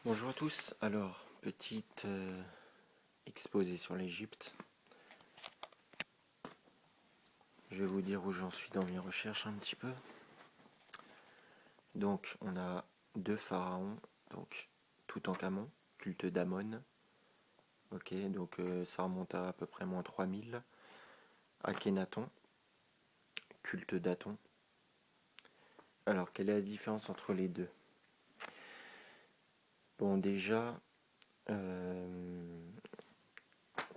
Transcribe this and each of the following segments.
Bonjour à tous, alors petite exposé sur l'Égypte. Je vais vous dire où j'en suis dans mes recherches un petit peu. Donc on a deux pharaons, donc Toutankhamon, culte d'Amon. Ok, donc ça remonte à peu près moins 3000. Akhenaton, culte d'Aton. Alors quelle est la différence entre les deux? Bon déjà,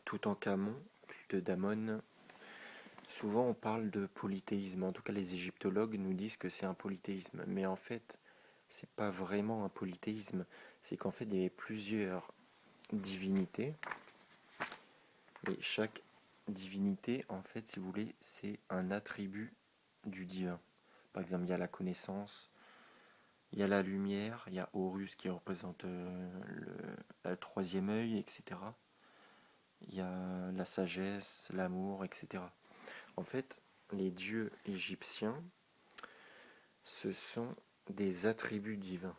Toutankhamon, culte d'Amon. Souvent on parle de polythéisme, en tout cas les égyptologues nous disent que c'est un polythéisme, mais en fait c'est pas vraiment un polythéisme, c'est qu'en fait il y avait plusieurs divinités, et chaque divinité en fait si vous voulez c'est un attribut du divin. Par exemple il y a la connaissance, il y a la lumière, il y a Horus qui représente le troisième œil, etc. Il y a la sagesse, l'amour, etc. En fait, les dieux égyptiens, ce sont des attributs divins,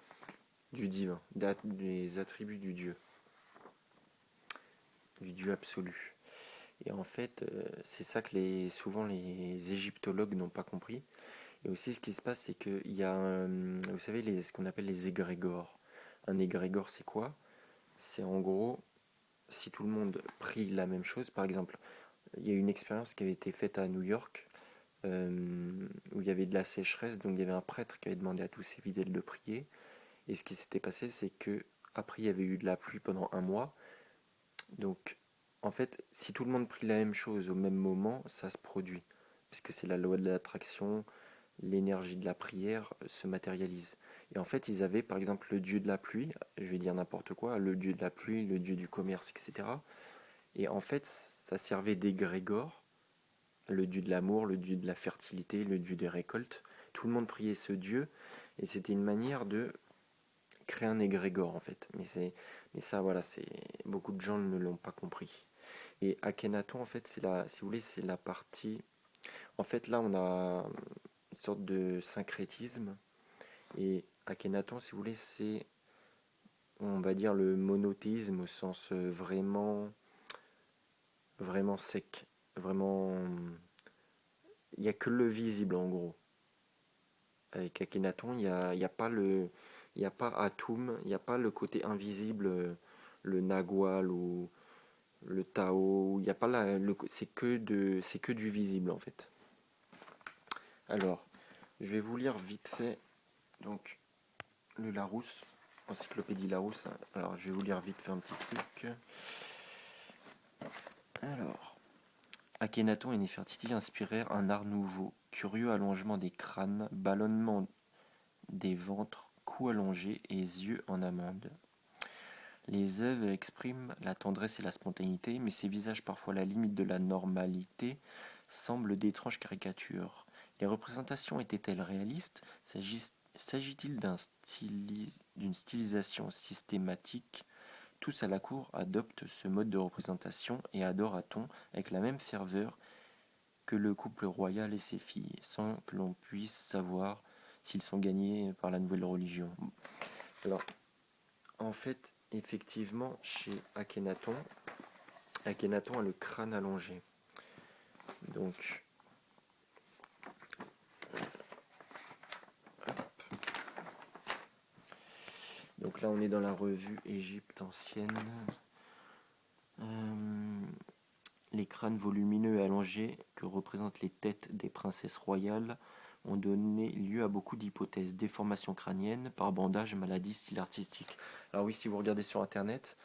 des attributs du Dieu absolu. Et en fait, c'est ça que souvent les égyptologues n'ont pas compris. Et aussi, ce qui se passe, c'est qu'il y a, vous savez, ce qu'on appelle les égrégores. Un égrégore, c'est quoi? C'est en gros, si tout le monde prie la même chose, par exemple, il y a une expérience qui avait été faite à New York, où il y avait de la sécheresse, donc il y avait un prêtre qui avait demandé à tous ses fidèles de prier. Et ce qui s'était passé, c'est que après il y avait eu de la pluie pendant un mois. Donc en fait, si tout le monde prie la même chose au même moment, ça se produit. Parce que c'est la loi de l'attraction, l'énergie de la prière se matérialise. Et en fait, ils avaient par exemple le dieu de la pluie, je vais dire n'importe quoi, le dieu de la pluie, le dieu du commerce, etc. Et en fait, ça servait d'égrégore, le dieu de l'amour, le dieu de la fertilité, le dieu des récoltes. Tout le monde priait ce dieu, et c'était une manière de créer un égrégore en fait. Mais ça voilà, c'est beaucoup de gens ne l'ont pas compris. Et Akhenaton en fait, c'est la si vous voulez, c'est la partie en fait là on a une sorte de syncrétisme et Akhenaton si vous voulez, c'est on va dire le monothéisme au sens vraiment sec, vraiment il n'y a que le visible en gros. Avec Akhenaton, il y a pas il y a pas Atum, il n'y a pas le côté invisible, le Nagual ou le Tao, il y a pas c'est que du visible en fait. Alors, je vais vous lire vite fait donc le Larousse, encyclopédie Larousse. Alors, je vais vous lire vite fait un petit truc. Alors, Akhenaton et Néfertiti inspirèrent un art nouveau, curieux allongement des crânes, ballonnement des ventres, cou allongé et yeux en amande. Les œuvres expriment la tendresse et la spontanéité, mais ces visages parfois à la limite de la normalité semblent d'étranges caricatures. Les représentations étaient-elles réalistes? S'agit-il d'une stylisation systématique? Tous à la cour adoptent ce mode de représentation et adorent Aton avec la même ferveur que le couple royal et ses filles, sans que l'on puisse savoir s'ils sont gagnés par la nouvelle religion. Alors, en fait, effectivement, chez Akhenaton, Akhenaton a le crâne allongé. Donc, donc là, on est dans la revue Égypte ancienne. Les crânes volumineux et allongés que représentent les têtes des princesses royales ont donné lieu à beaucoup d'hypothèses. Déformation crânienne par bandage, maladie, style artistique. Alors oui, si vous regardez sur Internet,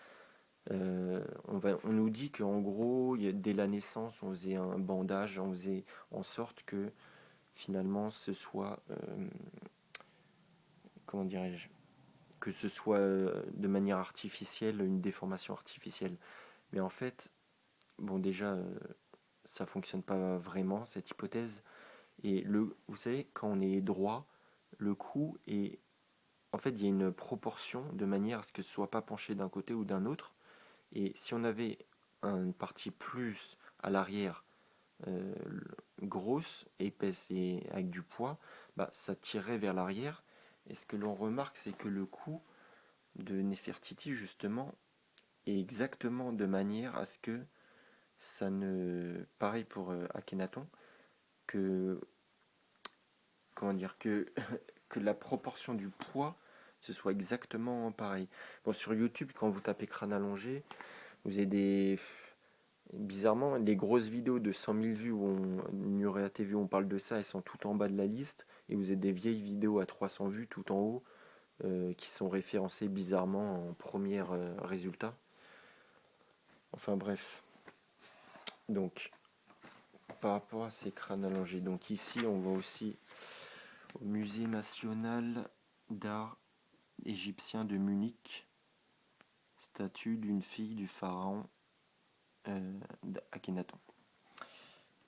on nous dit qu'en gros, dès la naissance, on faisait un bandage, on faisait en sorte que finalement ce soit, comment dirais-je, que ce soit de manière artificielle, une déformation artificielle. Mais en fait, bon déjà, ça fonctionne pas vraiment cette hypothèse. Et vous savez, quand on est droit, le cou est, en fait, il y a une proportion de manière à ce que ce soit pas penché d'un côté ou d'un autre. Et si on avait une partie plus à l'arrière, euh, grosse, épaisse et avec du poids, bah, ça tirerait vers l'arrière. Et ce que l'on remarque, c'est que le cou de Néfertiti justement, et exactement de manière à ce que ça ne... Pareil pour Akhenaton, que... Comment dire que, que la proportion du poids ce soit exactement pareil. Bon, sur YouTube, quand vous tapez crâne allongé, vous avez des... Bizarrement, les grosses vidéos de 100 000 vues où Nurea TV, où on parle de ça, elles sont tout en bas de la liste. Et vous avez des vieilles vidéos à 300 vues tout en haut qui sont référencées bizarrement en premier résultat. Enfin bref. Donc, par rapport à ces crânes allongés. Donc ici, on voit aussi au Musée national d'art égyptien de Munich, statue d'une fille du pharaon Akhenaton.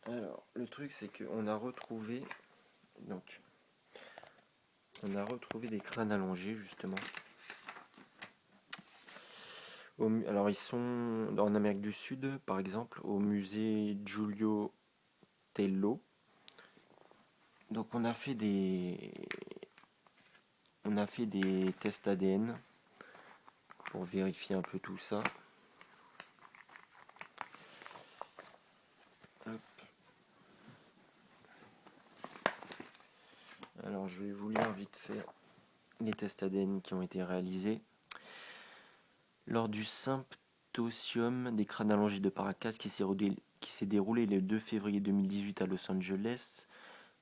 Alors, le truc, c'est qu'on a retrouvé, donc, on a retrouvé des crânes allongés, justement. Alors, ils sont en Amérique du Sud, par exemple, au musée Giulio Tello. Donc, on a fait des tests ADN pour vérifier un peu tout ça. Hop. Alors, je vais vous lire vite fait les tests ADN qui ont été réalisés. Lors du symposium des crânes allongés de Paracas qui s'est déroulé le 2 février 2018 à Los Angeles,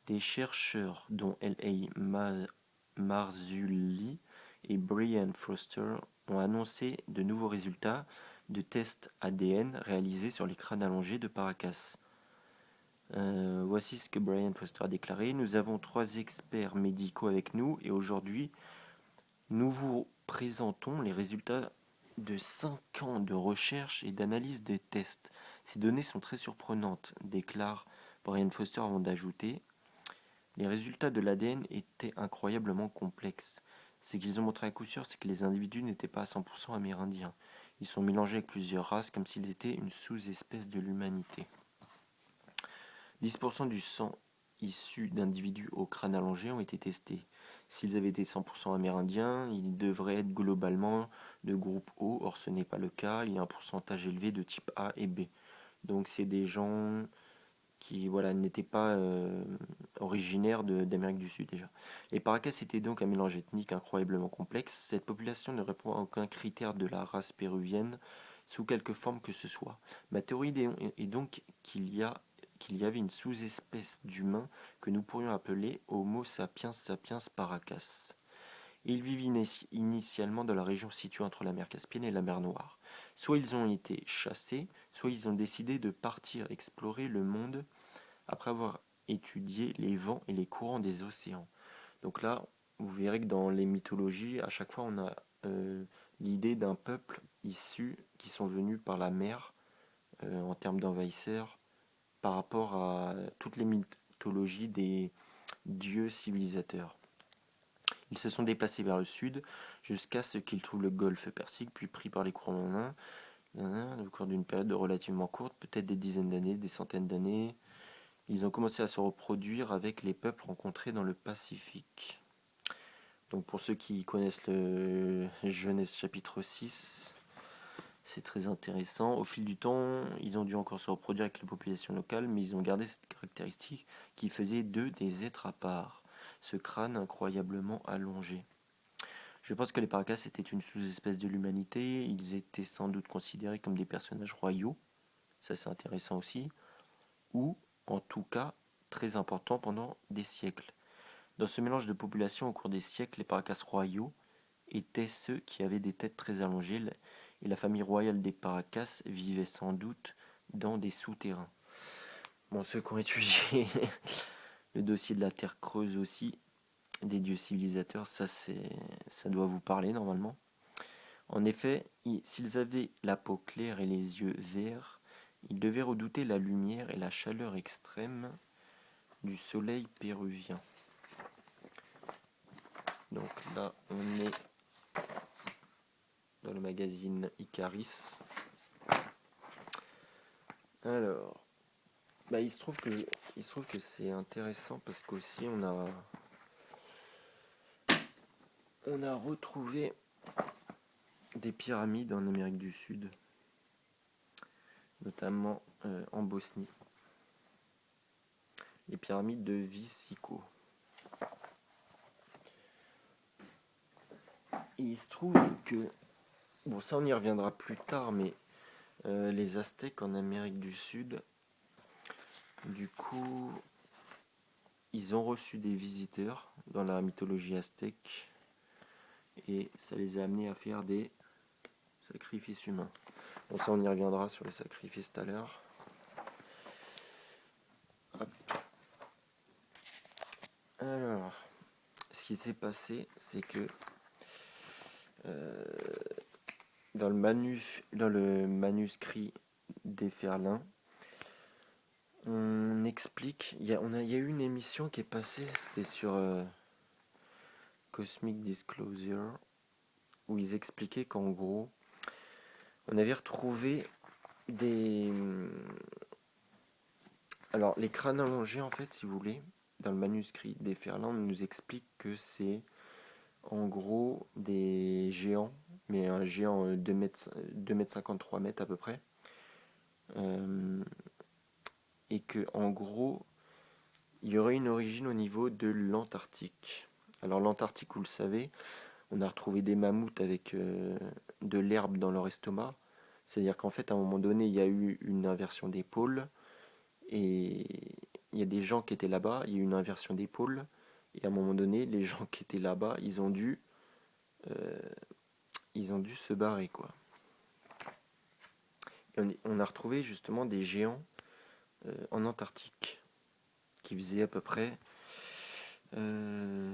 des chercheurs dont L.A. Marzulli et Brian Foster ont annoncé de nouveaux résultats de tests ADN réalisés sur les crânes allongés de Paracas. Voici ce que Brian Foster a déclaré. Nous avons 3 experts médicaux avec nous et aujourd'hui, nous vous présentons les résultats de 5 ans de recherche et d'analyse des tests. Ces données sont très surprenantes, déclare Brian Foster avant d'ajouter. Les résultats de l'ADN étaient incroyablement complexes. Ce qu'ils ont montré à coup sûr, c'est que les individus n'étaient pas à 100% amérindiens. Ils sont mélangés avec plusieurs races comme s'ils étaient une sous-espèce de l'humanité. 10% du sang issu d'individus au crâne allongé ont été testés. S'ils avaient été 100% amérindiens, ils devraient être globalement de groupe O, or ce n'est pas le cas, il y a un pourcentage élevé de type A et B. Donc c'est des gens qui n'étaient pas originaires d'Amérique du Sud déjà. Les Paracas étaient donc un mélange ethnique incroyablement complexe. Cette population ne répond à aucun critère de la race péruvienne sous quelque forme que ce soit. Ma théorie est donc qu'il y avait une sous-espèce d'humains que nous pourrions appeler Homo sapiens sapiens paracas. Ils vivent initialement dans la région située entre la mer Caspienne et la mer Noire. Soit ils ont été chassés, soit ils ont décidé de partir explorer le monde après avoir étudié les vents et les courants des océans. Donc là, vous verrez que dans les mythologies, à chaque fois, on a l'idée d'un peuple issu qui sont venus par la mer en termes d'envahisseurs par rapport à toutes les mythologies des dieux civilisateurs. Ils se sont déplacés vers le sud jusqu'à ce qu'ils trouvent le golfe Persique, puis pris par les courants marins au cours d'une période relativement courte, peut-être des dizaines d'années, des centaines d'années. Ils ont commencé à se reproduire avec les peuples rencontrés dans le Pacifique. Donc pour ceux qui connaissent le Genèse chapitre 6, c'est très intéressant. Au fil du temps, ils ont dû encore se reproduire avec les populations locales, mais ils ont gardé cette caractéristique qui faisait d'eux des êtres à part, ce crâne incroyablement allongé. Je pense que les Paracas étaient une sous-espèce de l'humanité, ils étaient sans doute considérés comme des personnages royaux, ça c'est intéressant aussi, ou en tout cas très importants pendant des siècles. Dans ce mélange de populations au cours des siècles, les Paracas royaux étaient ceux qui avaient des têtes très allongées, et la famille royale des Paracas vivait sans doute dans des souterrains. Bon, ceux qui ont étudié le dossier de la Terre creuse aussi, des dieux civilisateurs, ça doit vous parler normalement. En effet, s'ils avaient la peau claire et les yeux verts, ils devaient redouter la lumière et la chaleur extrême du soleil péruvien. Donc là, on est dans le magazine Icaris. Alors, il se trouve que c'est intéressant parce qu'aussi on a retrouvé des pyramides en Amérique du Sud, notamment en Bosnie. Les pyramides de Visiko. Et il se trouve que, bon ça on y reviendra plus tard, mais les Aztèques en Amérique du Sud, du coup, ils ont reçu des visiteurs dans la mythologie aztèque et ça les a amenés à faire des sacrifices humains. Bon ça on y reviendra sur les sacrifices tout à l'heure. Alors, ce qui s'est passé, c'est que dans le manuscrit d'Éferlin, on explique, il y a eu une émission qui est passée, c'était sur Cosmic Disclosure, où ils expliquaient qu'en gros, on avait retrouvé des... Alors, les crânes allongés, en fait, si vous voulez, dans le manuscrit d'Éferlin, on nous explique que c'est en gros des géants, mais un géant 2 mètres, 3 mètres à peu près. Et que en gros, il y aurait une origine au niveau de l'Antarctique. Alors l'Antarctique, vous le savez, on a retrouvé des mammouths avec de l'herbe dans leur estomac. C'est-à-dire qu'en fait, à un moment donné, il y a eu une inversion des pôles. Et il y a des gens qui étaient là-bas, il y a eu une inversion des pôles. Et à un moment donné, les gens qui étaient là-bas, euh, ils ont dû se barrer, quoi. Et on a retrouvé justement des géants en Antarctique qui faisaient à peu près... je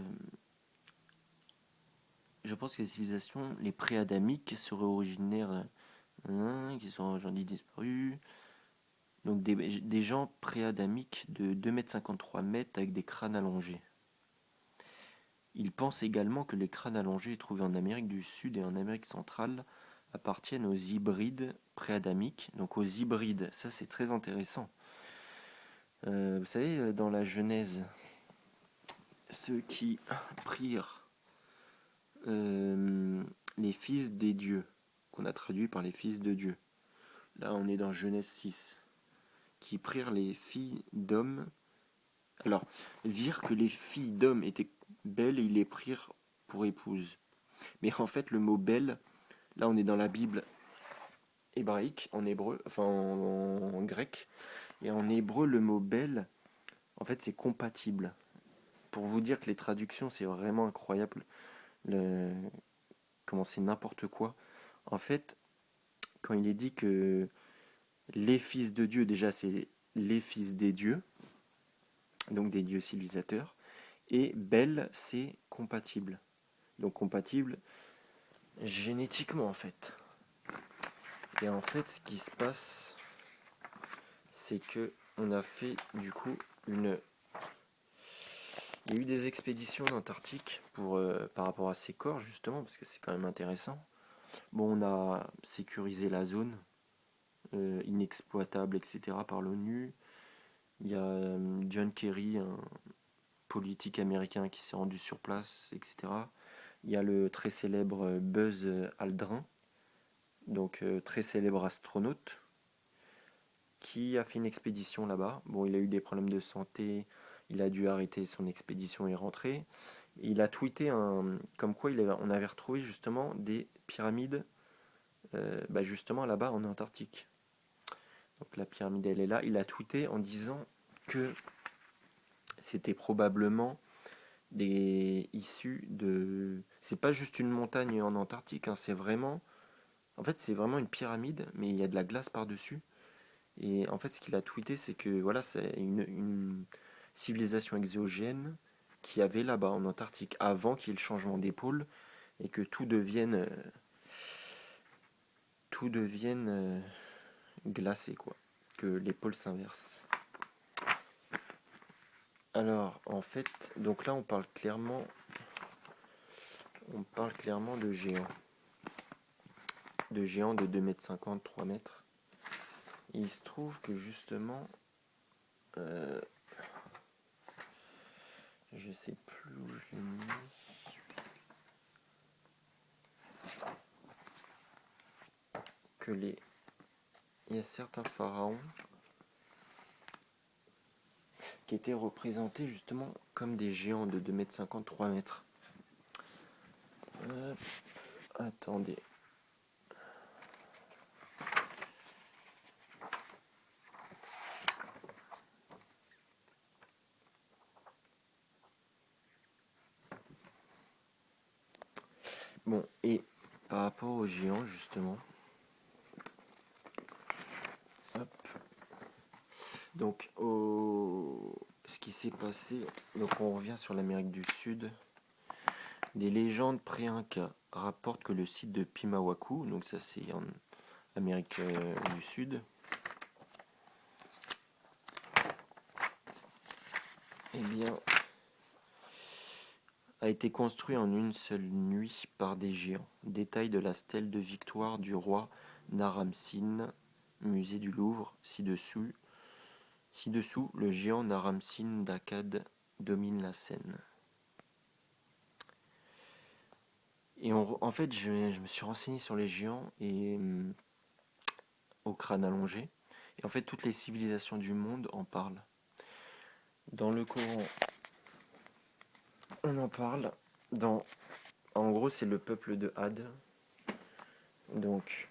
pense que les civilisations, les pré-adamiques, seraient originaires qui sont aujourd'hui disparus. Donc des gens pré-adamiques de 2,53 m avec des crânes allongés. Il pense également que les crânes allongés trouvés en Amérique du Sud et en Amérique centrale appartiennent aux hybrides pré-adamiques. Donc aux hybrides, ça c'est très intéressant. Vous savez, dans la Genèse, ceux qui prirent les fils des dieux, qu'on a traduit par les fils de Dieu. Là on est dans Genèse 6. Qui prirent les filles d'hommes. Alors, virent que les filles d'hommes étaient belles et ils les prirent pour épouses. Mais en fait, le mot belle, là on est dans la Bible hébraïque, en hébreu, enfin en grec, et en hébreu, le mot belle, en fait, c'est compatible. Pour vous dire que les traductions, c'est vraiment incroyable. Comment c'est n'importe quoi. En fait, quand il est dit que les fils de Dieu, déjà, c'est les fils des dieux, donc des dieux civilisateurs, et belle, c'est compatible. Donc compatible génétiquement en fait. Et en fait, ce qui se passe, c'est que on a fait du coup une... Il y a eu des expéditions en Antarctique par rapport à ces corps justement, parce que c'est quand même intéressant. Bon, on a sécurisé la zone, inexploitable, etc. par l'ONU. Il y a John Kerry, un politique américain qui s'est rendu sur place, etc. Il y a le très célèbre Buzz Aldrin, donc très célèbre astronaute, qui a fait une expédition là-bas. Bon, il a eu des problèmes de santé, il a dû arrêter son expédition et rentrer. Et il a tweeté comme quoi on avait retrouvé justement des pyramides justement là-bas en Antarctique. Donc la pyramide, elle est là. Il a tweeté en disant que c'était probablement des issues de... C'est pas juste une montagne en Antarctique, hein, c'est vraiment... En fait, c'est vraiment une pyramide, mais il y a de la glace par-dessus. Et en fait, ce qu'il a tweeté, c'est que voilà, c'est une civilisation exogène qui avait là-bas en Antarctique avant qu'il y ait le changement des pôles et que tout devienne glacé, quoi. Que les pôles s'inversent. Alors, en fait, donc là, on parle clairement de géants. De géants de 2,50 m, 3 mètres. Et il se trouve que justement, je sais plus où je l'ai mis. que il y a certains pharaons qui étaient représentés justement comme des géants de 2,50 m, 3 mètres. Attendez. Bon, et par rapport aux géants, justement, hop, donc ce qui s'est passé, donc on revient sur l'Amérique du Sud. Des légendes pré-Inca rapportent que le site de Pimawaku, donc ça c'est en Amérique du Sud, eh bien, a été construit en une seule nuit par des géants. Détail de la stèle de victoire du roi Naram-Sin, musée du Louvre, ci-dessous, le géant Naram-Sin d'Akkad domine la scène. Et en fait, je me suis renseigné sur les géants et au crâne allongé. Et en fait, toutes les civilisations du monde en parlent. Dans le Coran, on en parle. En gros, c'est le peuple de Had. Donc,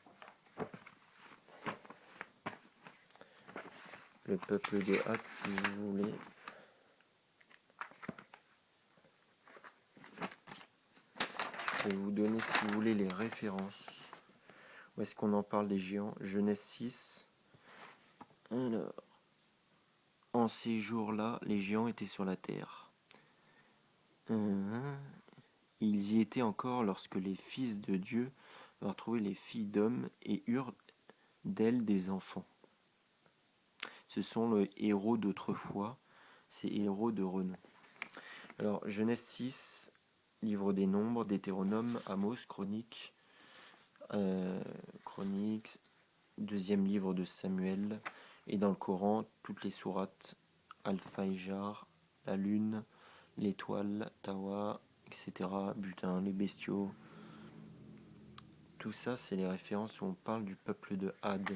le peuple de Had, si vous voulez. Je vais vous donner, si vous voulez, les références. Où est-ce qu'on en parle des géants? Genèse 6. Alors, en ces jours-là, les géants étaient sur la terre. Ils y étaient encore lorsque les fils de Dieu vinrent trouver les filles d'hommes et eurent d'elles des enfants. Ce sont les héros d'autrefois, ces héros de renom. Alors, Genèse 6, livre des Nombres, Deutéronome, Amos, Chroniques, deuxième livre de Samuel, et dans le Coran, toutes les sourates, Al-Fajr, la lune, l'étoile, Tawa, etc., butin, les bestiaux. Tout ça, c'est les références où on parle du peuple de Had,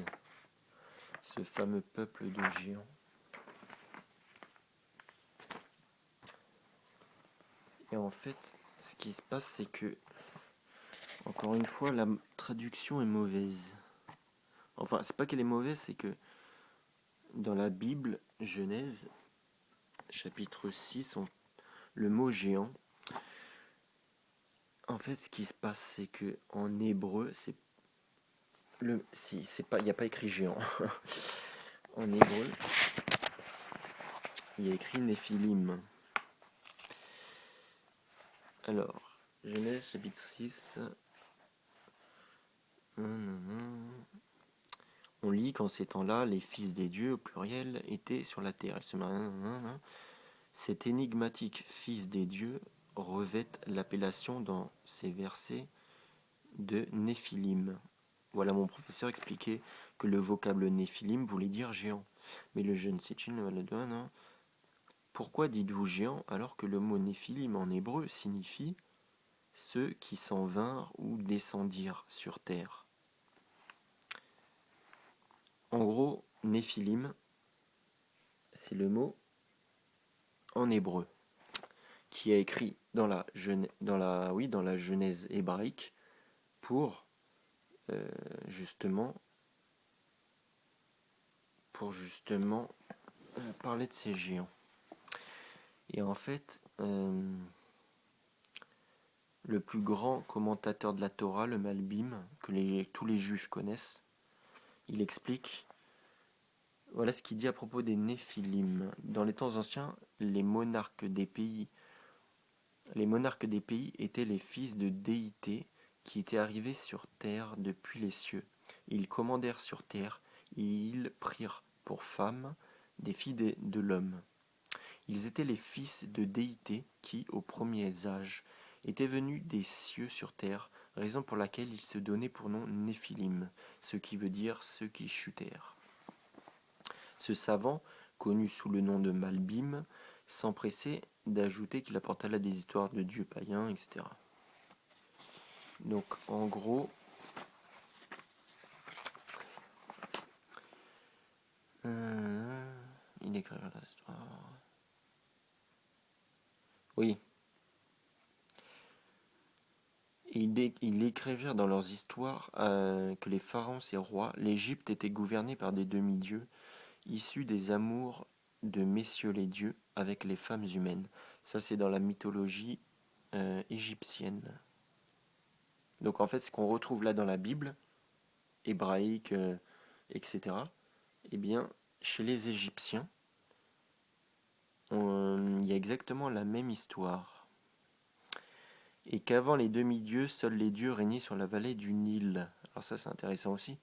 ce fameux peuple de géants. Et en fait, ce qui se passe, c'est que, encore une fois, la traduction est mauvaise. Enfin, c'est pas qu'elle est mauvaise, c'est que dans la Bible, Genèse, chapitre 6, le mot géant, en fait, ce qui se passe, c'est que en hébreu, il n'y a pas écrit géant. En hébreu, il y a écrit Néphilim. Alors, Genèse chapitre 6. On lit qu'en ces temps-là, les fils des dieux, au pluriel, étaient sur la terre. Cet énigmatique fils des dieux revêt l'appellation dans ces versets de Néphilim. Voilà, mon professeur expliquait que le vocable Néphilim voulait dire géant. Mais le jeune Sitchin le donne. Pourquoi dites-vous géant alors que le mot Néphilim en hébreu signifie ceux qui s'en vinrent ou descendirent sur terre? En gros, Néphilim, c'est le mot en hébreu qui est écrit dans la Genèse hébraïque pour justement parler de ces géants. Et en fait, le plus grand commentateur de la Torah, le Malbim, que tous les juifs connaissent, il explique, voilà ce qu'il dit à propos des Néphilim. Dans les temps anciens, les monarques des pays étaient les fils de déités qui étaient arrivés sur terre depuis les cieux. Ils commandèrent sur terre et ils prirent pour femmes des filles de l'homme. Ils étaient les fils de déités qui, aux premiers âges, étaient venus des cieux sur terre, raison pour laquelle ils se donnaient pour nom Néphilim, ce qui veut dire ceux qui chutèrent. Ce savant, connu sous le nom de Malbim, s'empressait d'ajouter qu'il apporta là des histoires de dieux païens, etc. Donc en gros, Il écrira l'histoire. Oui. Ils écrivirent dans leurs histoires que les pharaons et rois, l'Égypte était gouvernée par des demi-dieux, issus des amours de messieurs les dieux avec les femmes humaines. Ça, c'est dans la mythologie égyptienne. Donc en fait, ce qu'on retrouve là dans la Bible, hébraïque, etc., eh bien, chez les Égyptiens, il y a exactement la même histoire. Et qu'avant les demi-dieux, seuls les dieux régnaient sur la vallée du Nil. Alors ça, c'est intéressant aussi.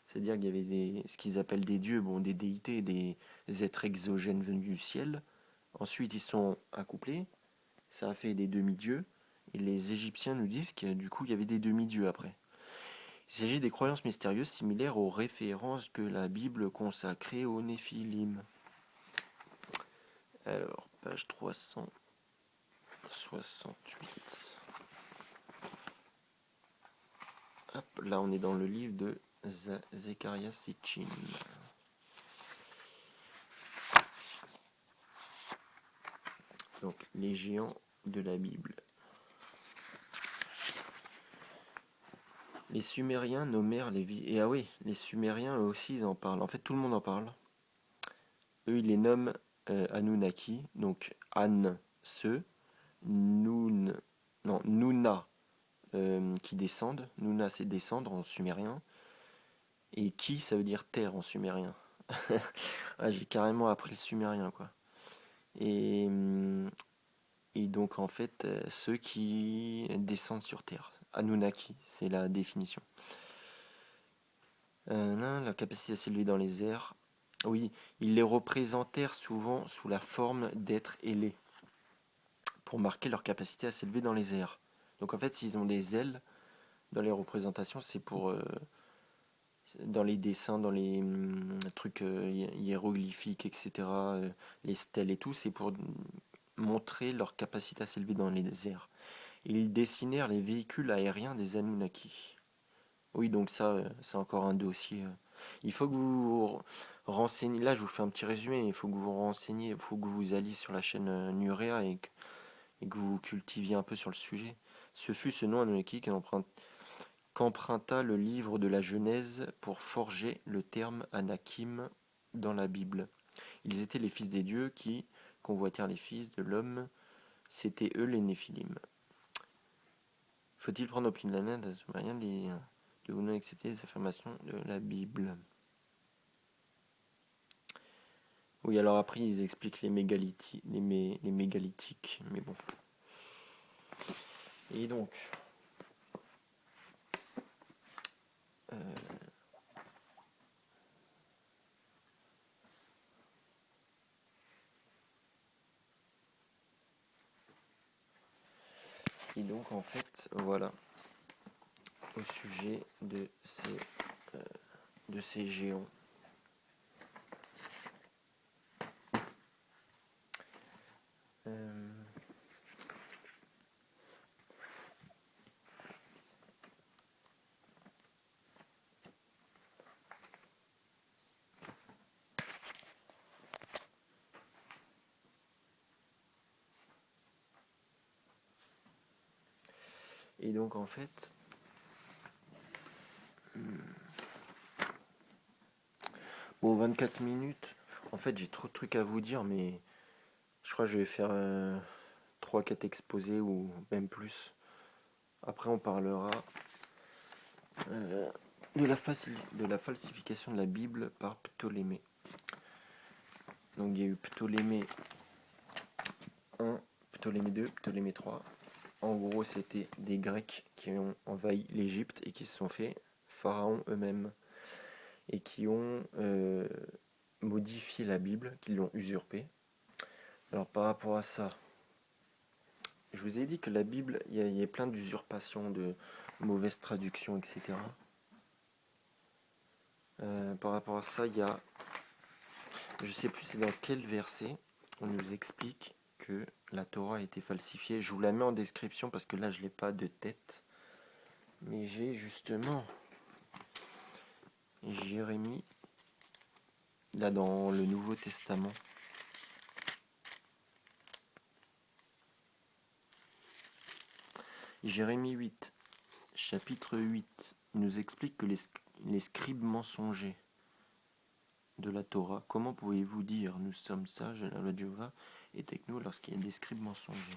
C'est-à-dire qu'il y avait ce qu'ils appellent des dieux, bon, des déités, des êtres exogènes venus du ciel. Ensuite, ils sont accouplés. Ça a fait des demi-dieux. Et les Égyptiens nous disent que du coup, il y avait des demi-dieux après. Il s'agit des croyances mystérieuses similaires aux références que la Bible consacrait aux Néphilim. Alors, page 368. Hop, là, on est dans le livre de Zecharia Sitchin. Donc, les géants de la Bible. Les Sumériens nommèrent les Et ah oui, les Sumériens, eux aussi, ils en parlent. En fait, tout le monde en parle. Eux, ils les nomment Anunnaki. Donc, An, ceux. Nun, non, Nuna, qui descendent. Nuna, c'est descendre en sumérien. Et Ki, ça veut dire terre en sumérien. Ah, j'ai carrément appris le sumérien, quoi. Et, et donc, en fait, ceux qui descendent sur terre. Anunnaki, c'est la définition. La capacité à s'élever dans les airs. Oui, ils les représentèrent souvent sous la forme d'êtres ailés, pour marquer leur capacité à s'élever dans les airs. Donc en fait, s'ils ont des ailes, dans les représentations, c'est pour... dans les dessins, dans les trucs hiéroglyphiques, etc., les stèles et tout, c'est pour montrer leur capacité à s'élever dans les airs. Ils dessinèrent les véhicules aériens des Anunnaki. Oui, donc ça, c'est encore un dossier. Il faut que vous vous renseignez. Là, je vous fais un petit résumé. Il faut que vous vous renseigniez. Il faut que vous alliez sur la chaîne Nurea et que vous cultiviez un peu sur le sujet. Ce fut ce nom Anunnaki qu'emprunta le livre de la Genèse pour forger le terme Anakim dans la Bible. Ils étaient les fils des dieux qui convoitèrent les fils de l'homme. C'étaient eux les Néphilim. Faut-il prendre opinion de vous non accepter les affirmations de la Bible? Oui, alors après, ils expliquent les mégalithiques, les mégalithiques, mais bon. Et donc, euh, en fait, voilà, au sujet de ces géants. Et donc, en fait, bon, 24 minutes. En fait, j'ai trop de trucs à vous dire, mais je crois que je vais faire 3-4 exposés ou même plus. Après, on parlera de la falsification de la Bible par Ptolémée. Donc, il y a eu Ptolémée 1, Ptolémée 2, Ptolémée 3. En gros, c'était des Grecs qui ont envahi l'Égypte et qui se sont fait pharaons eux-mêmes et qui ont modifié la Bible, qui l'ont usurpée. Alors par rapport à ça, je vous ai dit que la Bible, il y a plein d'usurpations, de mauvaises traductions, etc. Par rapport à ça, il y a, je sais plus c'est dans quel verset, on nous explique que la Torah a été falsifiée. Je vous la mets en description parce que là, je ne l'ai pas de tête. Mais j'ai justement Jérémie là dans le Nouveau Testament. Jérémie 8, chapitre 8, nous explique que les scribes mensongers de la Torah, comment pouvez-vous dire nous sommes sages, la loi de Jéhovah est avec nous lorsqu'il y a des scribes mensongers?